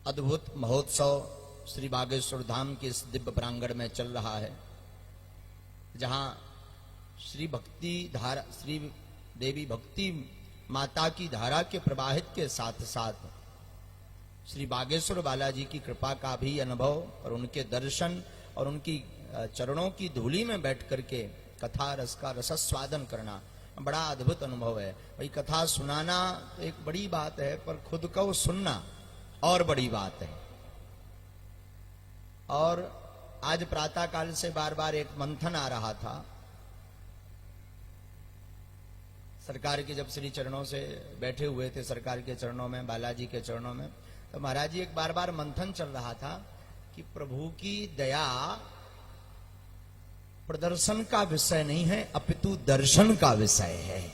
अद्भुत महोत्सव श्री बागेश्वर धाम के इस दिव्य प्रांगण में चल रहा है, जहां श्री देवी भक्ति माता की धारा के प्रवाहित के साथ साथ श्री बागेश्वर बालाजी की कृपा का भी अनुभव और उनके दर्शन और उनकी चरणों की धूली में बैठ करके कथा रस का रसस्वादन करना बड़ा अद्भुत अनुभव है। भाई कथा सुनाना एक बड़ी बात है, पर खुद को सुनना और बड़ी बात है। और आज प्रातः काल से बार बार एक मंथन आ रहा था सरकार के, जब श्री चरणों से बैठे हुए थे सरकार के चरणों में, बालाजी के चरणों में, तो महाराज जी एक बार बार मंथन चल रहा था कि प्रभु की दया प्रदर्शन का विषय नहीं है, अपितु दर्शन का विषय है।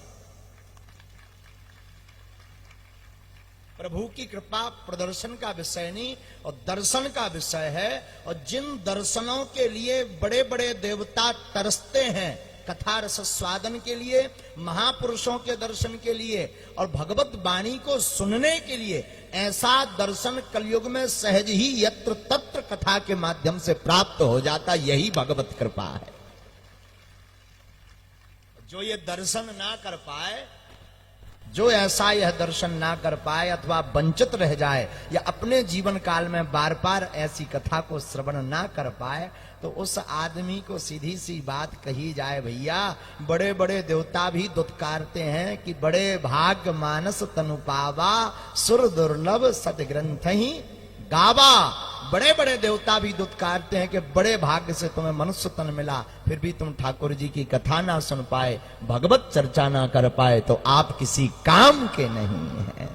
प्रभु की कृपा प्रदर्शन का विषय नहीं और दर्शन का विषय है। और जिन दर्शनों के लिए बड़े बड़े देवता तरसते हैं, कथा रस स्वादन के लिए, महापुरुषों के दर्शन के लिए और भगवत वाणी को सुनने के लिए, ऐसा दर्शन कलयुग में सहज ही यत्र तत्र कथा के माध्यम से प्राप्त हो जाता। यही भगवत कृपा है। जो ये दर्शन ना कर पाए, जो ऐसा यह दर्शन ना कर पाए अथवा वंचित रह जाए या अपने जीवन काल में बार बार ऐसी कथा को श्रवण ना कर पाए, तो उस आदमी को सीधी सी बात कही जाए, भैया बड़े बड़े देवता भी दुत्कारते हैं कि बड़े भाग्य मानस तनु पावा, सुर दुर्लभ सदग्रंथ ही गावा। बड़े बड़े देवता भी दुत्कारते हैं कि बड़े भाग्य से तुम्हें मनुष्य तन मिला, फिर भी तुम ठाकुर जी की कथा ना सुन पाए, भगवत चर्चा ना कर पाए, तो आप किसी काम के नहीं हैं।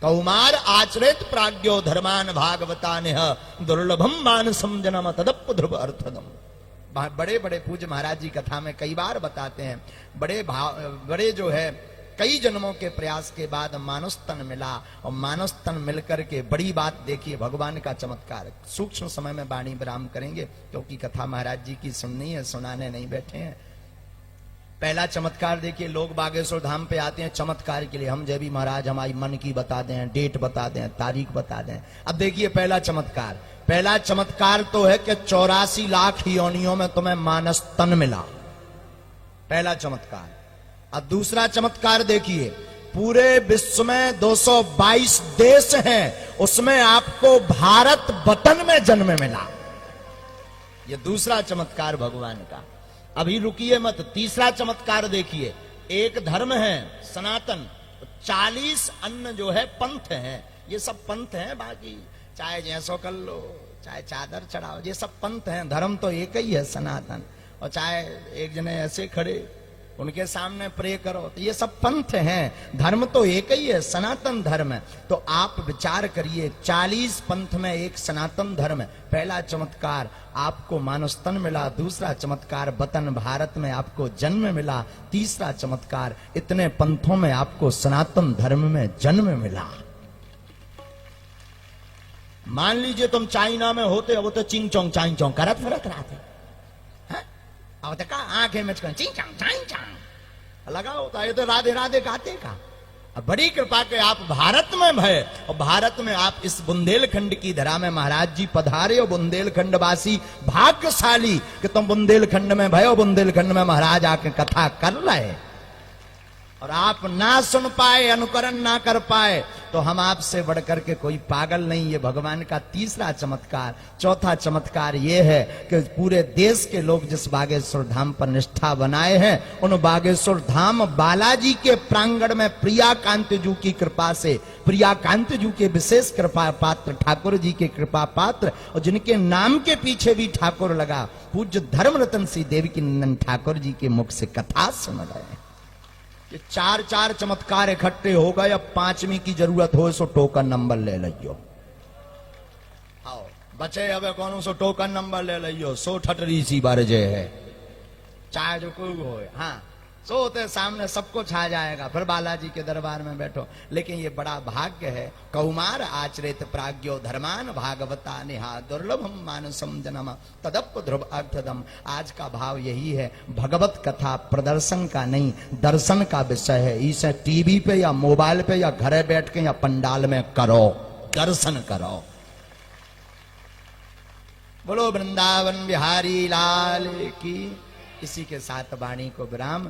कौमार आचरित प्राज्ञो धर्मान भागवतानेह दुर्लभम मानसम जनम तदप ध्रुव अर्थदम। बड़े बड़े पूज्य महाराज जी कथा में कई बार बताते हैं, बड़े जो है कई जन्मों के प्रयास के बाद मानस तन मिला, और मानस तन मिलकर के बड़ी बात देखिए, भगवान का चमत्कार। सूक्ष्म समय में वाणी विराम करेंगे क्योंकि कथा महाराज जी की सुननी है, सुनाने नहीं बैठे हैं। पहला चमत्कार देखिए, लोग बागेश्वर धाम पे आते हैं चमत्कार के लिए, हम जय भी महाराज हमारी मन की बता दें, डेट बता दें, तारीख बता दें। अब देखिए पहला चमत्कार तो है कि 84 लाख योनियों में तुम्हें मानस तन मिला, पहला चमत्कार। अब दूसरा चमत्कार देखिए, पूरे विश्व में 222 देश हैं, उसमें आपको भारत वतन में जन्म मिला। ये दूसरा चमत्कार भगवान का। अभी रुकिए मत, तीसरा चमत्कार देखिए, एक धर्म है सनातन, 40 अन्न जो है पंथ हैं, ये सब पंथ हैं, बाकी चाहे जैसो कर लो, चाहे चादर चढ़ाओ, ये सब पंथ हैं। धर्म तो एक ही है सनातन, और चाहे एक जने ऐसे खड़े उनके सामने प्रे करो, तो ये सब पंथ हैं। धर्म तो एक ही है, सनातन धर्म है। तो आप विचार करिए, 40 पंथ में एक सनातन धर्म है। पहला चमत्कार आपको मानस्तन मिला, दूसरा चमत्कार वतन भारत में आपको जन्म मिला, तीसरा चमत्कार इतने पंथों में आपको सनातन धर्म में जन्म मिला। मान लीजिए तुम चाइना में होते, वो तो चिंग चोंग चाइंग चोंग करत फरत रहते, अब तक आंखें में चिंग चांग चाइंग चांग लगा होता है, तो राधे राधे गाते का। अब बड़ी कृपा के आप भारत में भय, और भारत में आप इस बुंदेलखंड की धरा में महाराज जी पधारे, और बुंदेलखंड वासी भाग्यशाली कि तुम बुंदेलखंड में भय, और बुंदेलखंड में महाराज आके कथा कर रहे, और आप ना सुन पाए, अनुकरण ना कर पाए, तो हम आपसे बढ़कर के कोई पागल नहीं। ये भगवान का तीसरा चमत्कार। चौथा चमत्कार ये है कि पूरे देश के लोग जिस बागेश्वर धाम पर निष्ठा बनाए हैं, उन बागेश्वर धाम बालाजी के प्रांगण में प्रियाकांत जू की कृपा से, प्रियाकांत जू के विशेष कृपा पात्र, ठाकुर जी के कृपा पात्र, और जिनके नाम के पीछे भी ठाकुर लगा, पूज्य धर्म रतन श्री देवकी नंदन ठाकुर जी के मुख से कथा सुन रहे हैं। ये 4 चमत्कार इकट्ठे हो गए। अब 5वीं की जरूरत हो सो टोकन नंबर ले लियो। आओ बचे, अब कौन सो टोकन नंबर ले लियो, सो ठटरी सी बारजे है, चाहे जो कोई हो। हाँ, सोते सामने सबको छा जाएगा, फिर बालाजी के दरबार में बैठो। लेकिन ये बड़ा भाग्य है, कौमार आचरित प्राज्ञो धर्मान भागवता नेहा दुर्लभम मानसम जनम तदप ध्रुव अर्थदम। आज का भाव यही है, भगवत कथा प्रदर्शन का नहीं, दर्शन का विषय है। इसे टीवी पे या मोबाइल पे या घरे बैठ के या पंडाल में करो, दर्शन करो। बोलो वृंदावन बिहारी लाल की। इसी के साथ वाणी को विराम।